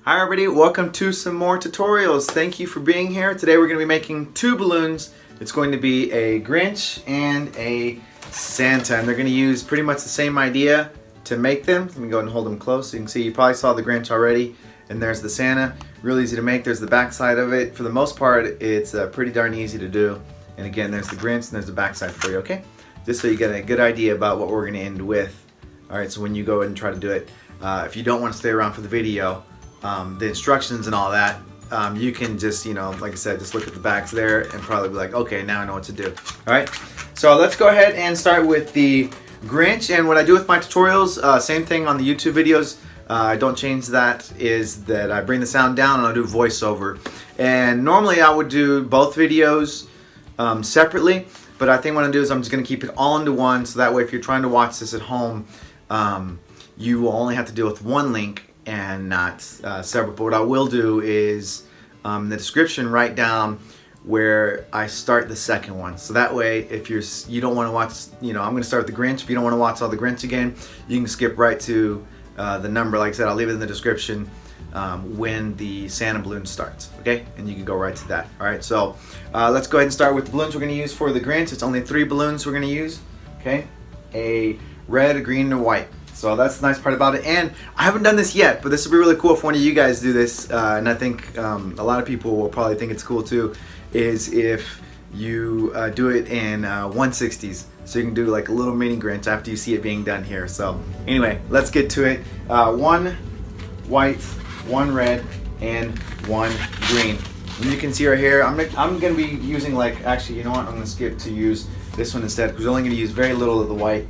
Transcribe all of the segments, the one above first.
Hi everybody, welcome to some more tutorials. Thank you for being here. Today we're going to be making two balloons. It's going to be a Grinch and a Santa, and they're going to use pretty much the same idea to make them. Let me go ahead and hold them close so you can see. You probably saw the Grinch already, and there's the Santa. Real easy to make. There's the back side of it. For the most part, it's pretty darn easy to do. And again, there's the Grinch and there's the back side for you, okay? Just so you get a good idea about what we're going to end with. Alright, so when you go ahead and try to do it, if you don't want to stay around for the video, the instructions and all that, you can just, like I said, just look at the backs there and probably be like, okay, now I know what to do. Alright, so let's go ahead and start with the Grinch. And what I do with my tutorials, same thing on the YouTube videos, I don't change that, is that I bring the sound down and I'll do voiceover. And normally I would do both videos separately, but I think what I'm going to do is I'm just going to keep it all into one, so that way if you're trying to watch this at home, you will only have to deal with one link and not several. But what I will do is in the description write down where I start the second one, so that way if you don't want to watch, I'm going to start with the Grinch. If you don't want to watch all the Grinch again, you can skip right to the number. Like I said, I'll leave it in the description when the Santa balloon starts, okay? And you can go right to that. Alright, so let's go ahead and start with the balloons we're going to use for the Grinch. It's only 3 balloons we're going to use, okay? A red, a green, and a white. So that's the nice part about it. And I haven't done this yet, but this would be really cool if one of you guys do this, and I think a lot of people will probably think it's cool too, is if you do it in 1/60s. So you can do like a little mini Grinch after you see it being done here. So anyway, let's get to it. 1 white, 1 red, and 1 green. And you can see right here, I'm going to be using, like, actually, you know what, I'm going to skip to use this one instead, because we're only going to use very little of the white,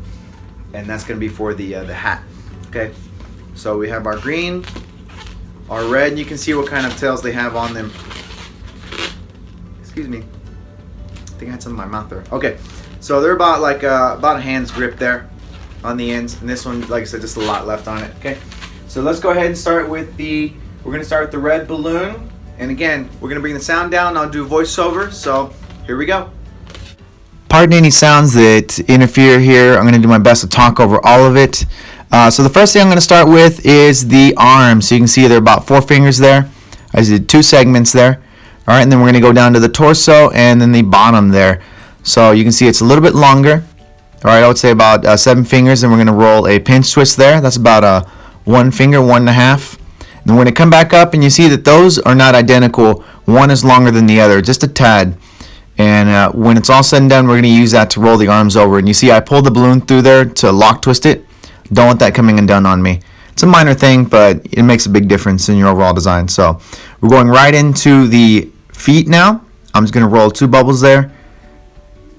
and that's going to be for the hat. Okay, so we have our green, our red, and you can see what kind of tails they have on them. Excuse me, I think I had some in my mouth there. Okay, so they're about like about a hand's grip there on the ends, and this one, like I said, just a lot left on it. Okay, so let's go ahead and start with we're going to start with the red balloon, and again, we're going to bring the sound down. I'll do voiceover, so here we go. Pardon any sounds that interfere here. I'm going to do my best to talk over all of it. So the first thing I'm going to start with is the arms. So you can see there are about 4 fingers there. I did 2 segments there. All right, and then we're going to go down to the torso and then the bottom there. So you can see it's a little bit longer. All right, I would say about 7 fingers, and we're going to roll a pinch twist there. That's about 1 finger, 1.5. And then we're going to come back up, and you see that those are not identical. One is longer than the other, just a tad. And when it's all said and done, we're going to use that to roll the arms over. And you see I pulled the balloon through there to lock twist it. Don't want that coming undone on me. It's a minor thing, but it makes a big difference in your overall design. So we're going right into the feet now. I'm just going to roll 2 bubbles there.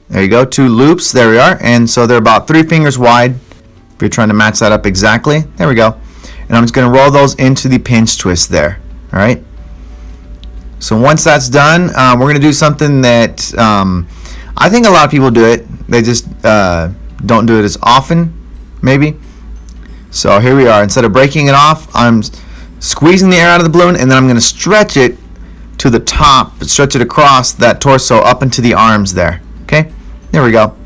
There you go, 2 loops. There we are. And so they're about 3 fingers wide. If you're trying to match that up exactly. There we go. And I'm just going to roll those into the pinch twist there. All right. So once that's done, we're going to do something that I think a lot of people do it. They just don't do it as often, maybe. So here we are. Instead of breaking it off, I'm squeezing the air out of the balloon, and then I'm going to stretch it to the top, stretch it across that torso up into the arms there. Okay? There we go.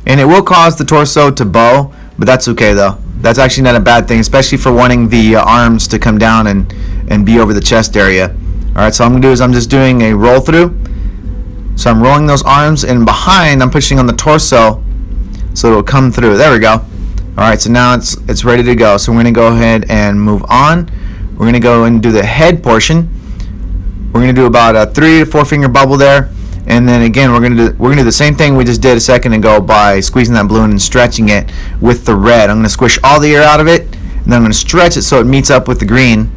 And it will cause the torso to bow, but that's okay though. That's actually not a bad thing, especially for wanting the arms to come down and be over the chest area. Alright, so what I'm going to do is I'm just doing a roll through. So I'm rolling those arms, and behind I'm pushing on the torso so it'll come through. There we go. Alright, so now it's ready to go. So we're going to go ahead and move on. We're going to go and do the head portion. We're going to do about a 3 to 4 finger bubble there. And then again, we're going to do the same thing we just did a second ago by squeezing that balloon and stretching it with the red. I'm going to squish all the air out of it, and then I'm going to stretch it so it meets up with the green.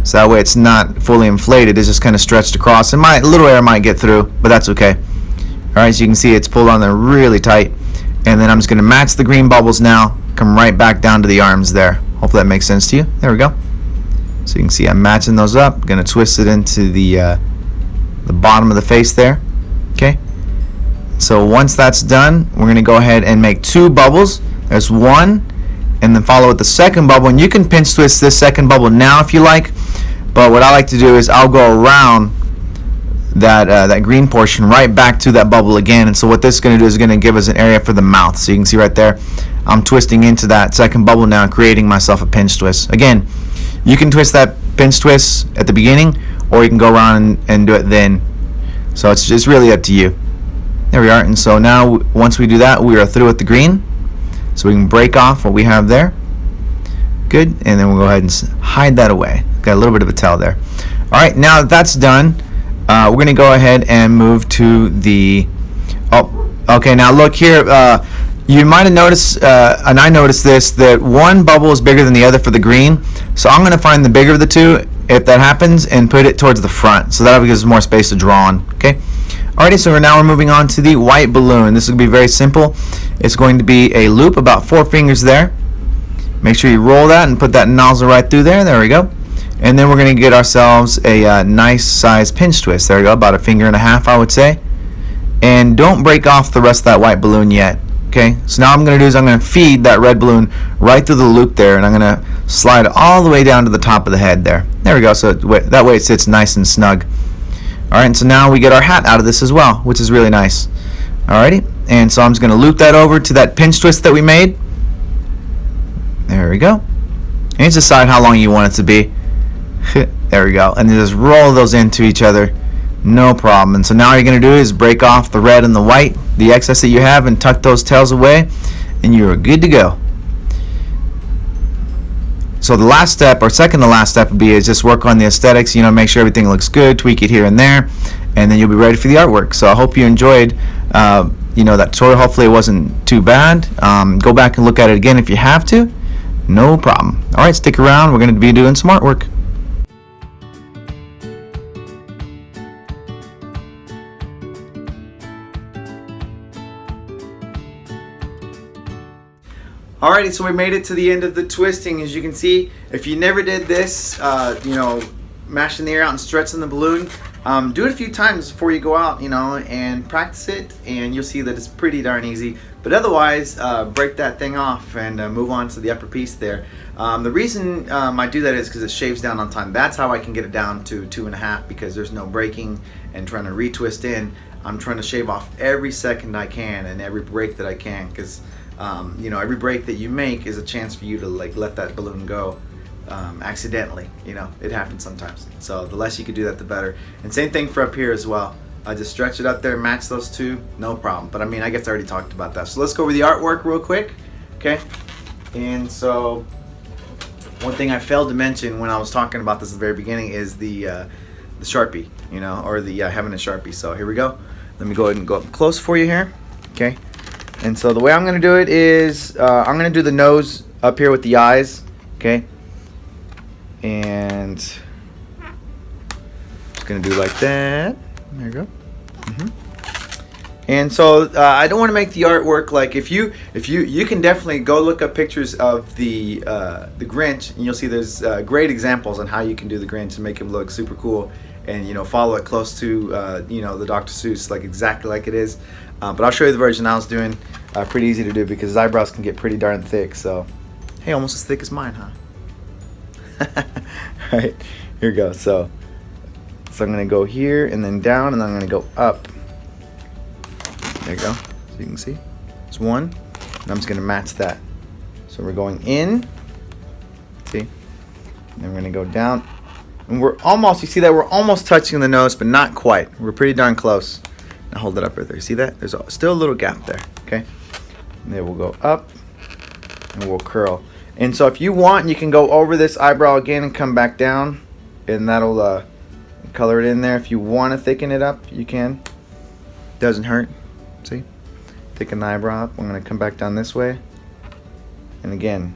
So that way it's not fully inflated, it's just kind of stretched across. And a little air might get through, but that's okay. Alright, so you can see it's pulled on there really tight. And then I'm just going to match the green bubbles now, come right back down to the arms there. Hopefully that makes sense to you. There we go. So you can see I'm matching those up. Going to twist it into the bottom of the face there. Okay. So once that's done, we're going to go ahead and make 2 bubbles. There's 1. And then follow with the second bubble, and you can pinch twist this second bubble now if you like, but what I like to do is I'll go around that green portion right back to that bubble again. And so what this is going to do is going to give us an area for the mouth. So you can see right there, I'm twisting into that second bubble now and creating myself a pinch twist. Again, You can twist that pinch twist at the beginning, or you can go around and do it then. So it's just really up to you. There we are. And so now once we do that, we are through with the green. So we can break off what we have there. Good. And then we'll go ahead and hide that away. Got a little bit of a tail there. All right, now that that's done, we're going to go ahead and move to the... Oh, okay, now look here. You might have noticed, and I noticed this, that one bubble is bigger than the other for the green. So I'm going to find the bigger of the two, if that happens, and put it towards the front. So that gives us more space to draw on. Okay. Alrighty, so now we're moving on to the white balloon. This will be very simple. It's going to be a loop about 4 fingers there. Make sure you roll that and put that nozzle right through there. There we go. And then we're going to get ourselves a nice size pinch twist. There we go, about 1.5 fingers, I would say. And don't break off the rest of that white balloon yet. Okay, so now what I'm going to do is I'm going to feed that red balloon right through the loop there, and I'm going to slide it all the way down to the top of the head there. There we go, so that way it sits nice and snug. Alright, and so now we get our hat out of this as well, which is really nice. Alrighty, and so I'm just going to loop that over to that pinch twist that we made. There we go. And just decide how long you want it to be. There we go, and then just roll those into each other. No problem. And so now all you're going to do is break off the red and the white, the excess that you have, and tuck those tails away, and you're good to go. So the last step, or second to last step, would be is just work on the aesthetics, make sure everything looks good, tweak it here and there, and then you'll be ready for the artwork. So I hope you enjoyed that tutorial. Hopefully it wasn't too bad. Go back and look at it again if you have to. No problem. Alright, stick around. We're going to be doing some artwork. Alrighty, so we made it to the end of the twisting. As you can see, if you never did this, mashing the air out and stretching the balloon, do it a few times before you go out, and practice it, and you'll see that it's pretty darn easy. But otherwise, break that thing off and move on to the upper piece there. The reason I do that is because it shaves down on time. That's how I can get it down to 2.5, because there's no breaking and trying to retwist in. I'm trying to shave off every second I can and every break that I can, because every break that you make is a chance for you to let that balloon go accidentally. It happens sometimes. So the less you can do that, the better. And same thing for up here as well. I just stretch it up there, match those two, no problem. But I guess I already talked about that. So let's go over the artwork real quick. Okay. And so one thing I failed to mention when I was talking about this at the very beginning is the Sharpie, or the having a Sharpie. So here we go. Let me go ahead and go up close for you here. Okay. And so the way I'm going to do it is I'm going to do the nose up here with the eyes, okay? And just going to do like that. There you go. And so I don't want to make the artwork like if you can definitely go look up pictures of the Grinch, and you'll see there's great examples on how you can do the Grinch and make him look super cool, and follow it close to the Dr. Seuss, like exactly like it is. But I'll show you the version I was doing. Pretty easy to do because his eyebrows can get pretty darn thick. So, hey, almost as thick as mine, huh? All right, here we go. So I'm gonna go here and then down, and then I'm gonna go up. There you go. So you can see, it's one, and I'm just gonna match that. So we're going in. See, and then we're gonna go down, and we're almost. You see that we're almost touching the nose, but not quite. We're pretty darn close. Now hold it up right there. See that? There's still a little gap there. Okay. And then we'll go up and we'll curl. And so if you want, you can go over this eyebrow again and come back down, and that'll color it in there. If you want to thicken it up, you can. Doesn't hurt. See? Thicken the eyebrow up. I'm going to come back down this way. And again,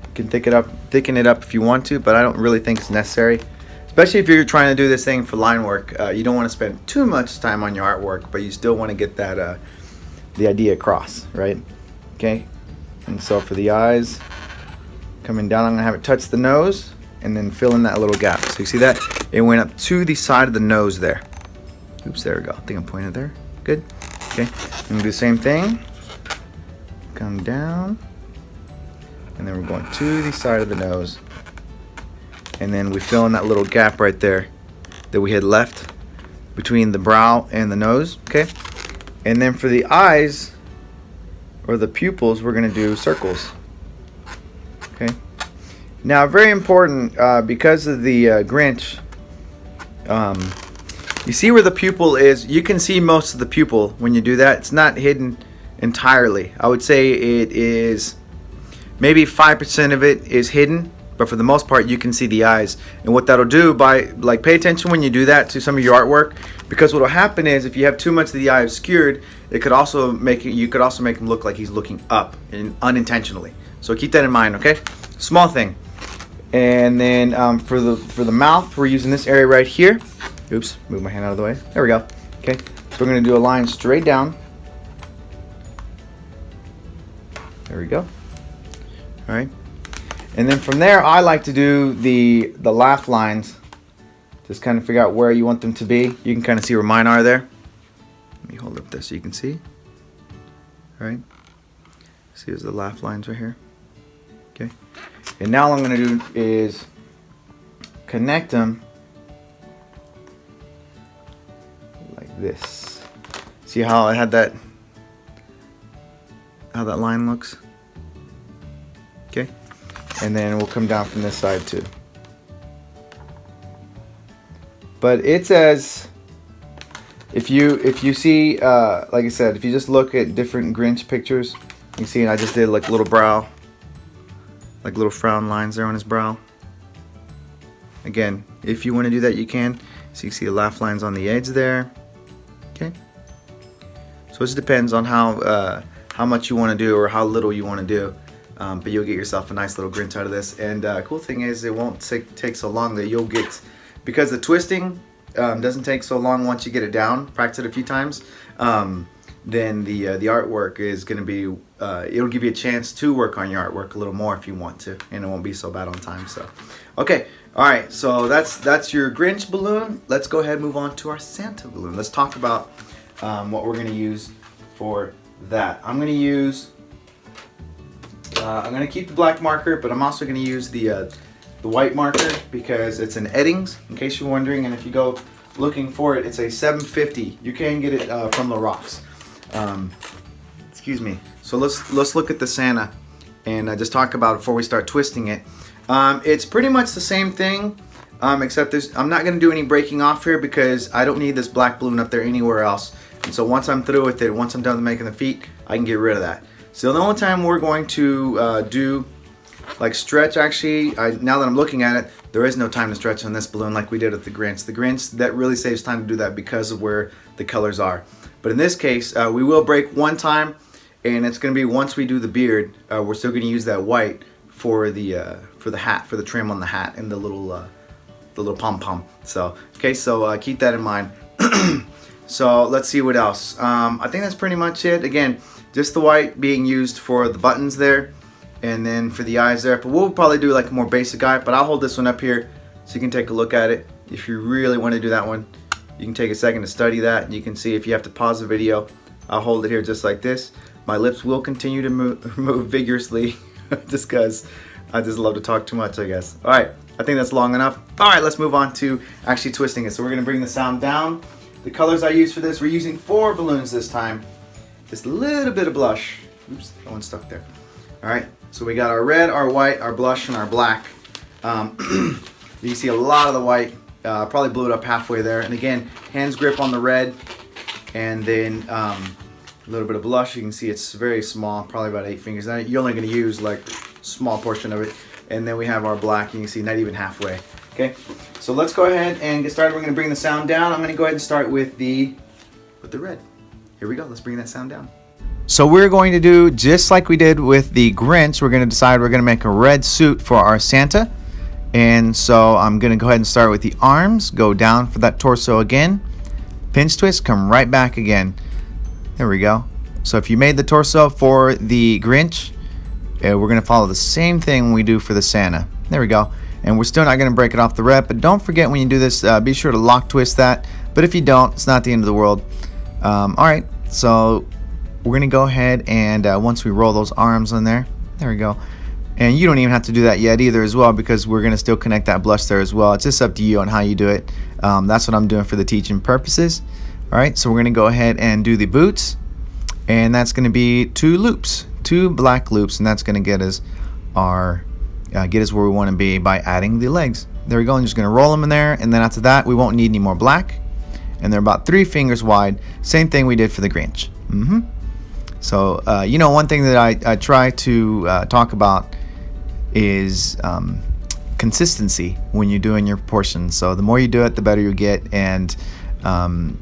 you can thicken it up if you want to, but I don't really think it's necessary. Especially if you're trying to do this thing for line work, you don't want to spend too much time on your artwork, but you still want to get that the idea across, right? Okay. And so for the eyes, coming down, I'm gonna have it touch the nose and then fill in that little gap. So you see that it went up to the side of the nose there. Oops, there we go. I think I'm pointing there. Good. Okay. I'm gonna do the same thing. Come down, and then we're going to the side of the nose. And then we fill in that little gap right there that we had left between the brow and the nose, okay? And then for the eyes, or the pupils, we're gonna do circles, okay? Now, very important, because of the Grinch, you see where the pupil is. You can see most of the pupil when you do that. It's not hidden entirely. I would say it is maybe 5% of it is hidden, but for the most part you can see the eyes. And what that'll do, by like, pay attention when you do that to some of your artwork, because what will happen is if you have too much of the eye obscured, it could also make it, you could also make him look like he's looking up and unintentionally. So keep that in mind, okay? Small thing. And then for the mouth, we're using this area right here. Oops, move my hand out of the way. There we go. Okay, so we're gonna do a line straight down. There we go. All right, and then from there, I like to do the laugh lines. Just kind of figure out where you want them to be. You can kind of see where mine are there. Let me hold up this so you can see. All right, see, there's the laugh lines right here. Okay, and now all I'm gonna do is connect them like this. See how I had that, how that line looks? Okay, and then we'll come down from this side too. But it's as, if you see, like I said, if you just look at different Grinch pictures, you can see I just did like little brow, like little frown lines there on his brow. Again, if you want to do that, you can. So you can see the laugh lines on the edge there. Okay. So it just depends on how much you want to do or how little you want to do. But you'll get yourself a nice little Grinch out of this. And cool thing is, it won't take so long that you'll get, because the twisting doesn't take so long once you get it down, practice it a few times, then the artwork is going to be, it'll give you a chance to work on your artwork a little more if you want to, and it won't be so bad on time. So, okay, all right, so that's your Grinch balloon. Let's go ahead and move on to our Santa balloon. Let's talk about what we're going to use for that. I'm going to keep the black marker, but I'm also going to use the white marker because it's an Eddings, in case you're wondering. And if you go looking for it, it's a 750. You can get it from the rocks. Excuse me. So let's look at the Santa and just talk about it before we start twisting it. It's pretty much the same thing, except I'm not going to do any breaking off here because I don't need this black balloon up there anywhere else. And so once I'm through with it, once I'm done with making the feet, I can get rid of that. So the only time we're going to do like stretch, actually, now that I'm looking at it, there is no time to stretch on this balloon like we did with the Grinch. The Grinch, that really saves time to do that because of where the colors are. But in this case, we will break one time, and it's going to be once we do the beard. We're still going to use that white for the hat, for the trim on the hat and the little pom-pom. So, okay, so keep that in mind. So let's see what else. I think that's pretty much it. Again, just the white being used for the buttons there, and then for the eyes there. But we'll probably do like a more basic eye, but I'll hold this one up here so you can take a look at it. If you really want to do that one, you can take a second to study that, and you can see if you have to pause the video. I'll hold it here just like this. My lips will continue to move vigorously just because I just love to talk too much, I guess. All right, I think that's long enough. All right, let's move on to actually twisting it. So we're gonna bring the sound down. The colors I use for this, we're using 4 balloons this time. Just a little bit of blush. Oops, that one's stuck there. All right, so we got our red, our white, our blush, and our black. You can see a lot of the white. Probably blew it up halfway there. And again, hands grip on the red, and then a little bit of blush. You can see it's very small, probably about 8 fingers. Now, you're only going to use like a small portion of it. And then we have our black. You can see not even halfway. Okay, so let's go ahead and get started. We're going to bring the sound down. I'm going to go ahead and start with the red. Here we go. Let's bring that sound down. So we're going to do just like we did with the Grinch. We're going to decide we're going to make a red suit for our Santa. And so I'm going to go ahead and start with the arms. Go down for that torso again. Pinch twist, come right back again. There we go. So if you made the torso for the Grinch, we're going to follow the same thing we do for the Santa. There we go. And we're still not going to break it off the rep. But don't forget when you do this, be sure to lock twist that. But if you don't, it's not the end of the world. Alright, so we're going to go ahead and once we roll those arms on there, there we go. And you don't even have to do that yet either as well, because we're going to still connect that blush there as well. It's just up to you on how you do it. That's what I'm doing for the teaching purposes. Alright, so we're going to go ahead and do the boots. And that's going to be 2 loops, 2 black loops, and that's going to get us our get us where we want to be by adding the legs. There we go. I'm just going to roll them in there, and then after that, we won't need any more black. And they're about 3 fingers wide. Same thing we did for the Grinch. So, you know, one thing that I try to talk about is consistency when you're doing your proportions. So the more you do it, the better you get, and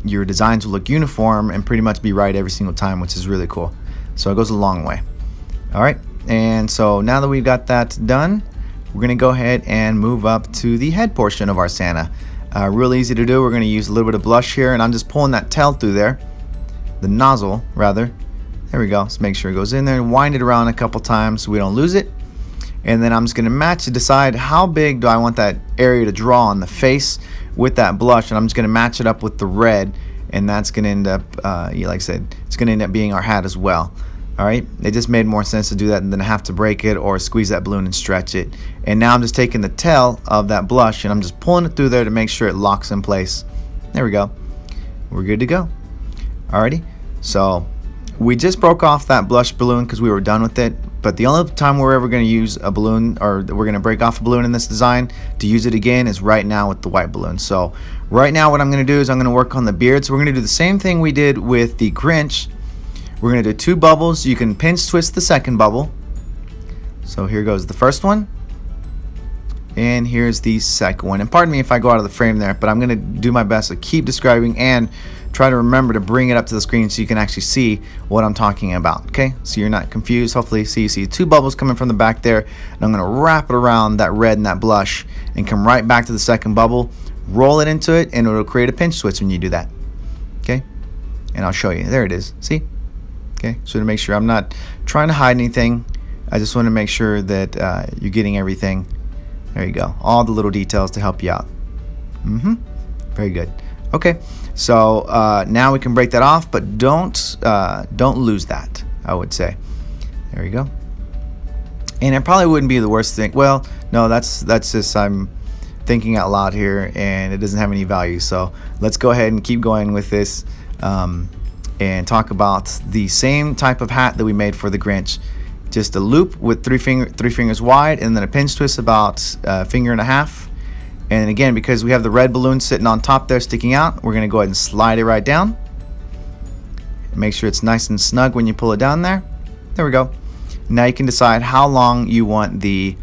your designs will look uniform and pretty much be right every single time, which is really cool. So it goes a long way. All right, and so now that we've got that done, we're gonna go ahead and move up to the head portion of our Santa. Real easy to do. We're gonna use a little bit of blush here, and I'm just pulling that tail through there, the nozzle rather. There we go. Let's make sure it goes in there and wind it around a couple times so we don't lose it. And then I'm just gonna match to decide how big do I want that area to draw on the face with that blush, and I'm just gonna match it up with the red, and that's gonna end up, like I said, it's gonna end up being our hat as well. All right, it just made more sense to do that than have to break it or squeeze that balloon and stretch it. And now I'm just taking the tail of that blush and I'm just pulling it through there to make sure it locks in place. There we go. We're good to go. Alrighty, so we just broke off that blush balloon because we were done with it. But the only time we're ever going to use a balloon, or we're going to break off a balloon in this design to use it again, is right now with the white balloon. So right now what I'm going to do is I'm going to work on the beard. So we're going to do the same thing we did with the Grinch. We're going to do 2 bubbles. You can pinch twist the second bubble. So here goes the first one. And here's the second one. And pardon me if I go out of the frame there, but I'm going to do my best to keep describing and try to remember to bring it up to the screen so you can actually see what I'm talking about. Okay, so you're not confused. Hopefully, so you see 2 bubbles coming from the back there. And I'm going to wrap it around that red and that blush and come right back to the second bubble, roll it into it, and it'll create a pinch twist when you do that. Okay, and I'll show you. There it is. See? Okay, so to make sure I'm not trying to hide anything, I just want to make sure that you're getting everything. There you go, all the little details to help you out. Very good. Okay, so now we can break that off, but don't lose that, I would say. There you go. And it probably wouldn't be the worst thing. Well, no, that's just I'm thinking out loud here, and it doesn't have any value. So let's go ahead and keep going with this. And talk about the same type of hat that we made for the Grinch. Just a loop with 3 fingers wide, and then a pinch twist about a finger and a half. And again, because we have the red balloon sitting on top there sticking out, we're going to go ahead and slide it right down. Make sure it's nice and snug when you pull it down there. There we go. Now you can decide how long you want the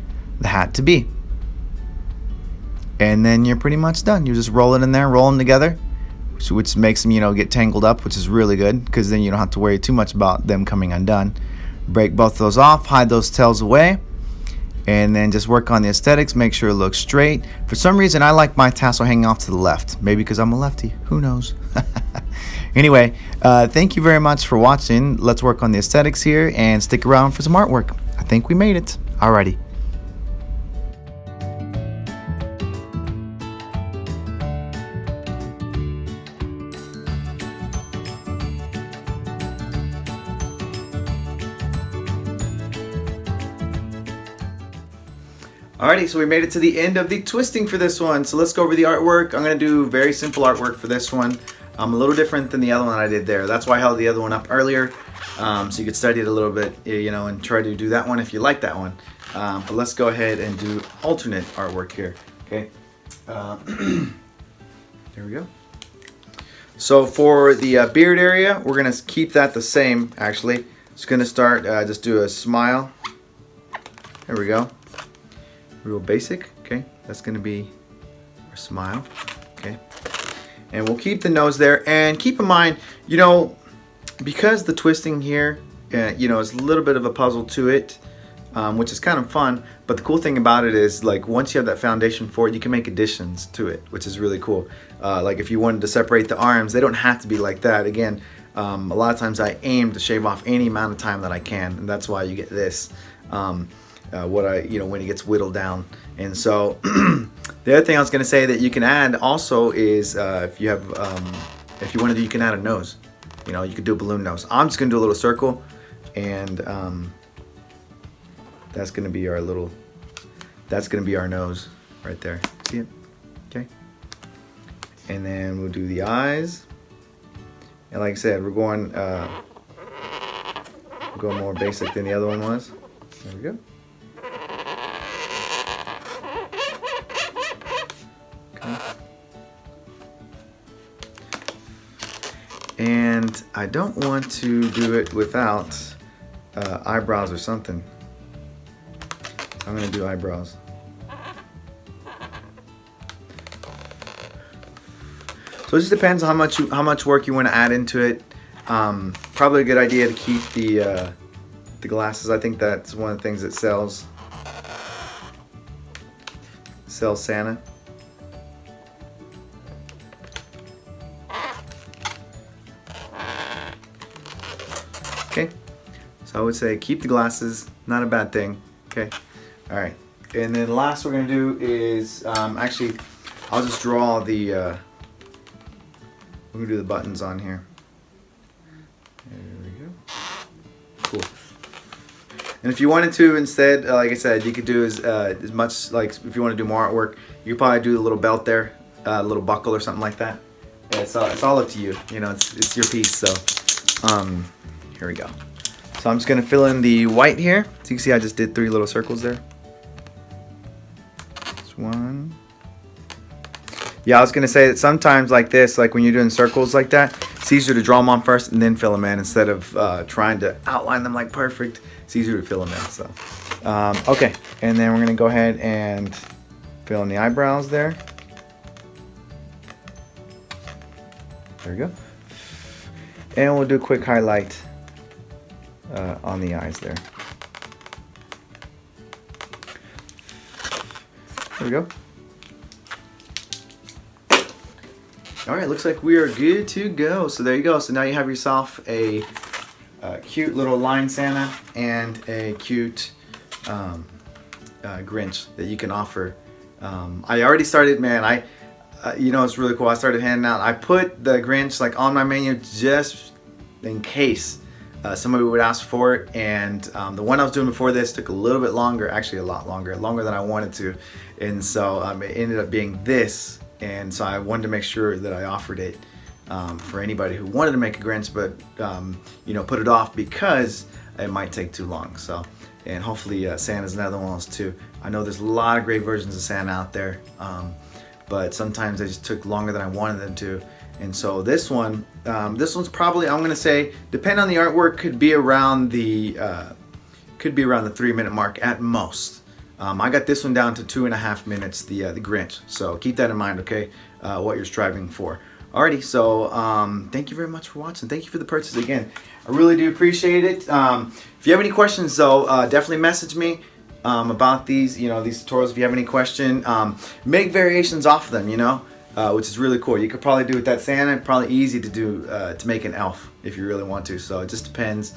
hat to be. And then you're pretty much done. You just roll it in there, roll them together, which makes them, you know, get tangled up, which is really good because then you don't have to worry too much about them coming undone. Break both those off, hide those tails away, and then just work on the aesthetics. Make sure it looks straight. For some reason, I like my tassel hanging off to the left. Maybe because I'm a lefty. Who knows? Anyway, thank you very much for watching. Let's work on the aesthetics here and stick around for some artwork. I think we made it. Alrighty. Alrighty, so we made it to the end of the twisting for this one. So let's go over the artwork. I'm going to do very simple artwork for this one. A little different than the other one I did there. That's why I held the other one up earlier, so you could study it a little bit, you know, and try to do that one if you like that one. But let's go ahead and do alternate artwork here. Okay, there we go. So for the beard area, we're going to keep that the same, actually. Just going to start, just do a smile. There we go. Real basic. Okay, that's going to be our smile. Okay, and we'll keep the nose there. And keep in mind, you know, because the twisting here, you know, is a little bit of a puzzle to it, which is kind of fun. But the cool thing about it is, like, once you have that foundation for it, you can make additions to it, which is really cool. Like if you wanted to separate the arms, they don't have to be like that. Again, a lot of times I aim to shave off any amount of time that I can, and that's why you get this. When it gets whittled down. And so the other thing I was going to say that you can add also is if you want to do, you can add a nose. You know, you could do a balloon nose. I'm just going to do a little circle, and that's going to be our nose right there. See it? Okay. And then we'll do the eyes. And like I said, we're going more basic than the other one was. There we go. And I don't want to do it without eyebrows or something. I'm gonna do eyebrows. So it just depends on how much work you want to add into it. Probably a good idea to keep the glasses. I think that's one of the things that sells Santa. Okay, so I would say keep the glasses, not a bad thing. Okay, all right, and then last we're gonna do is actually I'll just draw the we're gonna do the buttons on here. There we go. Cool. And if you wanted to instead, like I said, you could do as much, like if you want to do more artwork, you could probably do a little belt there, a little buckle or something like that. Yeah, it's all up to you. You know, it's your piece. So here we go. So I'm just gonna fill in the white here. So you can see I just did 3 little circles there. Just 1. Yeah, I was gonna say that sometimes like this, like when you're doing circles like that, it's easier to draw them on first and then fill them in instead of trying to outline them like perfect. It's easier to fill them in. So, okay, and then we're gonna go ahead and fill in the eyebrows there. There we go. And we'll do a quick highlight on the eyes there. There we go. All right, looks like we are good to go. So there you go. So now you have yourself a cute little lion Santa and a cute Grinch that you can offer. I already started, man. You know, it's really cool. I started handing out. I put the Grinch like on my menu just in case somebody would ask for it. And the one I was doing before this took a little bit longer, actually a lot longer than I wanted to. And so it ended up being this. And so I wanted to make sure that I offered it for anybody who wanted to make a Grinch, but you know, put it off because it might take too long. So, and hopefully Santa's another one of those too. I know there's a lot of great versions of Santa out there, but sometimes they just took longer than I wanted them to. And so this one's probably, I'm gonna say, depending on the artwork, could be around the 3-minute mark at most. I got this one down to 2.5 minutes, the Grinch. So keep that in mind, okay? What you're striving for. Alrighty, so thank you very much for watching. Thank you for the purchase again. I really do appreciate it. If you have any questions, though, definitely message me about these, you know, these tutorials. If you have any question, make variations off of them, you know, which is really cool. You could probably do with that Santa. Probably easy to do to make an elf if you really want to. So it just depends.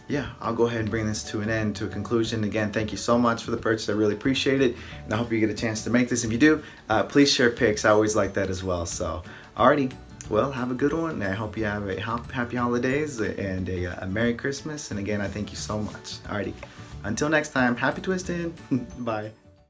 Yeah, I'll go ahead and bring this to an end, to a conclusion. Again, thank you so much for the purchase. I really appreciate it. And I hope you get a chance to make this. If you do, please share pics. I always like that as well. So, alrighty. Well, have a good one. And I hope you have a happy holidays and a Merry Christmas. And again, I thank you so much. Alrighty. Until next time, happy twisting. Bye.